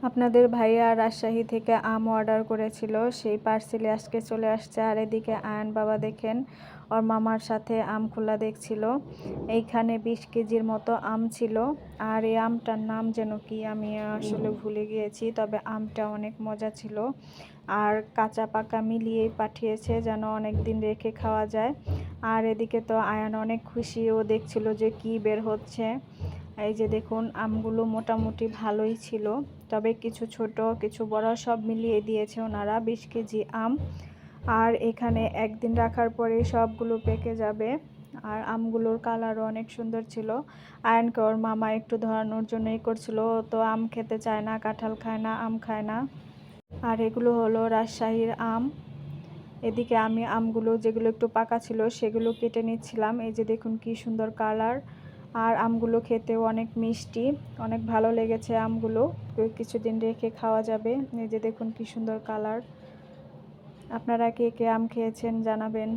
আপনাদের ভাইয়া রাজশাহী থেকে আম অর্ডার করেছিল, সেই পার্সেলে আজকে চলে আসছে। আর এদিকে আয়ন বাবা দেখেন ওর মামার সাথে আম খোলা দেখছিল। এইখানে 20 কেজির মতো আম ছিল। আর এই আমটার নাম যেন কি আমি আসলে ভুলে গিয়েছি, তবে আমটা অনেক মজা ছিল। আর কাঁচা পাকা মিলিয়েই পাঠিয়েছে যেন অনেক দিন রেখে খাওয়া যায়। আর এদিকে তো আয়ান অনেক খুশি, ও দেখছিল যে কি বের হচ্ছে। এই যে দেখুন আমগুলো মোটামুটি ভালোই ছিল, তবে কিছু ছোট কিছু বড় সব মিলিয়ে দিয়েছে ওনারা 20 কেজি আম। আর এখানে একদিন রাখার পরে সবগুলো পেকে যাবে। আর আমগুলোর কালারও অনেক সুন্দর ছিল। আয়নকে ওর মামা একটু ধরানোর জন্যই করছিল, তো আম খেতে চায় না, কাঁঠাল খায় না, আম খায় না। আর এগুলো হলো রাজশাহীর আম। এদিকে আমি আমগুলো যেগুলো একটু পাকা ছিল সেগুলো কেটে নিচ্ছিলাম। এই যে দেখুন কি সুন্দর কালার। আর আমগুলো খেতেও অনেক মিষ্টি, অনেক ভালো লেগেছে আমগুলো, কিছুদিন রেখে খাওয়া যাবে। এই যে দেখুন কি সুন্দর কালার। আপনারা কে কে আম খেয়েছেন জানাবেন।